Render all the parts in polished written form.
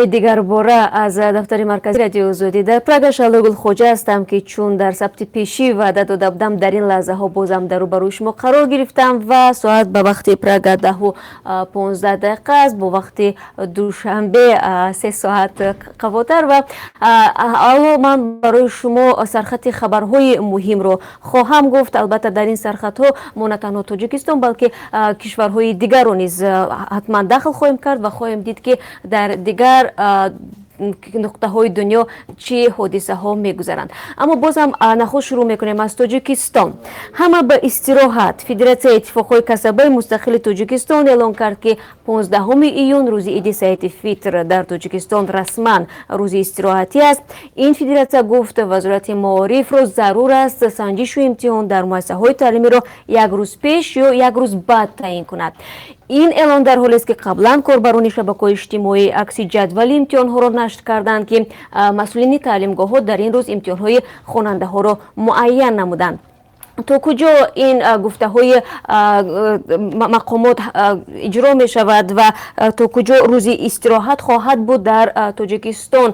дигар бора аз дафтари марказии радиои озодӣ дар Прага Шалогул Хоҷа ҳастам ки чун дар сабти пешӣ ваъда дода будам дар ин лаҳзаҳо бозам дар рӯбарӯи шумо қарор гирифтам ва соат ба вақти Прага 10:15 аст, бо вақти душанбе 3 соат қавотар ва алло ман барои шумо сархати хабарҳои муҳимро хоҳам гуфт. Албатта дар ин сархатҳо мо на танҳо Тоҷикистон балки кишварҳои дигарро низ ҳатман дахл хоҳем кард ва хоҳем дид ки дар дигар нуқтаҳои дунё чӣ ҳодисаҳо мегузаранд. Аммо бозам нахуд шурӯъ мекунем аз Тоҷикистон. Ҳама ба истироҳат. Федератсияи иттифоқҳои касабаи мустақили Тоҷикистон эълон кард ки 15 июн рӯзи Иди Саити Фитр дар Тоҷикистон расман рӯзи истироҳатӣ аст. Ин федератсия гуфт вазорати маорифро зарур аст санҷишу имтиҳон дар муассисаҳои таълимиро як рӯз пеш ё як рӯз баъд таъин кунад. ин эълон дар ҳолест ки қаблан корбарони шабакаҳои иҷтимоӣ акси ҷадвали имтиҳонҳоро нашр карданд ки масъулини таълимгоҳҳо дар ин рӯз имтиҳонҳои хонандаҳоро муайян намуданд. То куҷо ин гуфтаҳои мақомот иҷро мешавад ва то куҷо рӯзи истироҳат хоҳад буд дар Тоҷикистон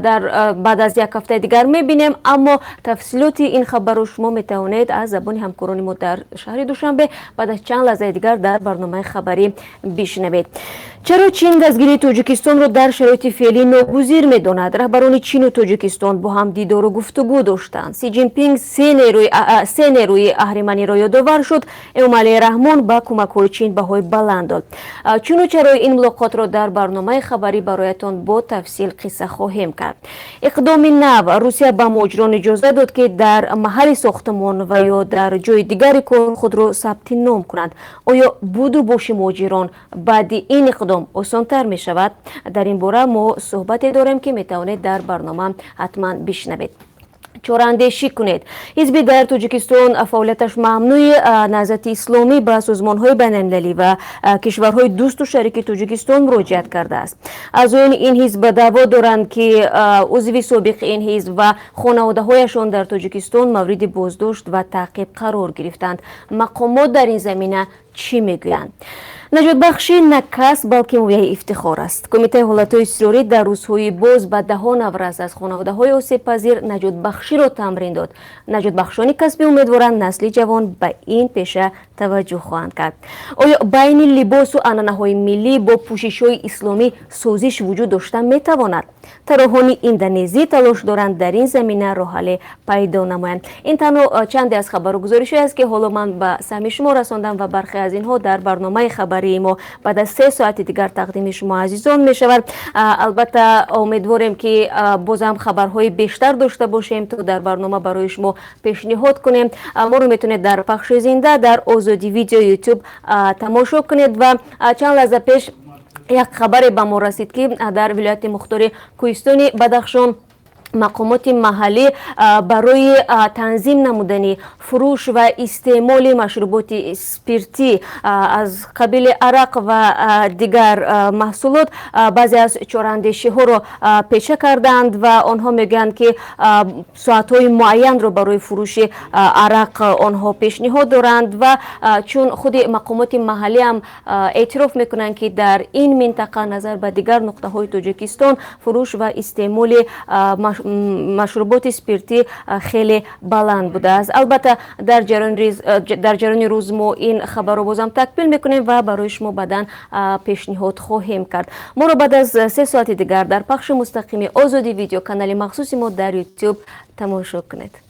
дар баъд аз як ҳафтаи дигар мебинем, аммо тафсилоти ин хабарро шумо метавонед аз забони ҳамкорони мо дар шаҳри Душанбе баъд аз чанд лаҳзаи дигар дар барномаи хабарӣ бишнавед. чаро чин дастгирии Тоҷикистонро дар шароити феълӣ ногузир медонад? Раҳбарони Чину Тоҷикистон бо ҳам дидору гуфтугӯ доштанд. Си Ҷинпинг се нерӯи аҳриманиро ёдовар шуд. Эмомалӣ Раҳмон ба кӯмакҳои Чин баҳои баланд дод. Чуну чарои ин мулоқотро дар барномаи хабарӣ бароятон бо тафсил қисса хоҳем кард. Иқдоми нав. Русия ба муҳоҷирон иҷоза дод ки дар маҳалли сохтмон ва ё дар ҷойи дигари кор худро сабти ном кунанд. Оё буду боши муҳоҷирон баъди ин иқдом осонтар мешавад? Дар ин бора мо суҳбате дорем ки метавонед дар барнома ҳатман бишнавед. чораандешӣ кунед. ҳизби дар Тоҷикистон фаъолияташ мамнӯи наҳзати исломӣ ба созмонҳои байналмилалӣ ва кишварҳои дӯсту шарики Тоҷикистон муроҷиат кардааст. аъзоёни ин ҳизб даъво доранд ки узви собиқи ин ҳизб ва хонаводаҳояшон дар Тоҷикистон мавриди боздошт ва таъқиб қарор гирифтанд. мақомот дар ин замина чӣ мегӯянд? наҷотбахшӣ на касб балки мояи ифтихор аст. Кумитаи ҳолатҳои изтирорӣ дар рӯзҳои боз ба даҳо навраз аз хонаводаҳои осебпазир наҷотбахширо тамрин дод. наҷотбахшони касбӣ умедворанд насли ҷавон ба ин пеша таваҷҷӯҳ хоҳанд кард. оё байни либосу анъанаҳои миллӣ бо пӯшишҳои исломӣ созиш вуҷуд дошта метавонад? тароҳони индонезӣ талош доранд дар ин замина роҳҳале пайдо намоянд. ин танҳо чанде аз хабару гузоришҳое аст ки ҳоло ман ба саҳми шумо расондам ва бархе аз инҳо дар барномаи хабарии мо баъд аз 3 соати дигар тақдими шумо азизон мешавад. албатта умедворем ки бозам хабарҳои бештар дошта бошем то дар барнома барои шумо пешниҳод кунем. моро метавонед дар пахши зинда дар Озодӣ видео YouTube тамошо кунед ва чанд лаҳза пеш як хабаре ба мо расид ки дар вилояти мухтори Кӯҳистони Бадахшон мақомоти маҳаллӣ барои танзим намудани фурӯш ва истеъмоли машруботи спиртӣ аз қабили арақ ва дигар маҳсулот баъзе аз чораандешиҳоро пеша карданд ва онҳо мегӯянд ки соатҳои муайянро барои фурӯши арақ онҳо пешниҳод доранд ва чун худи мақомоти маҳаллӣ ҳам эътироф мекунанд ки дар ин минтақа назар ба дигар нуқтаҳои Тоҷикистон фурӯш ва истеъмоли машруботи спиртӣ хеле баланд будааст. албатта дар ҷараёни рӯз мо ин хабарро бозам такмил мекунем ва барои шумо баъдан пешниҳод хоҳем кард. моро баъд аз 3 соати дигар дар пахши мустақими Озодӣ видео канали махсуси мо дар YouTube тамошо кунед.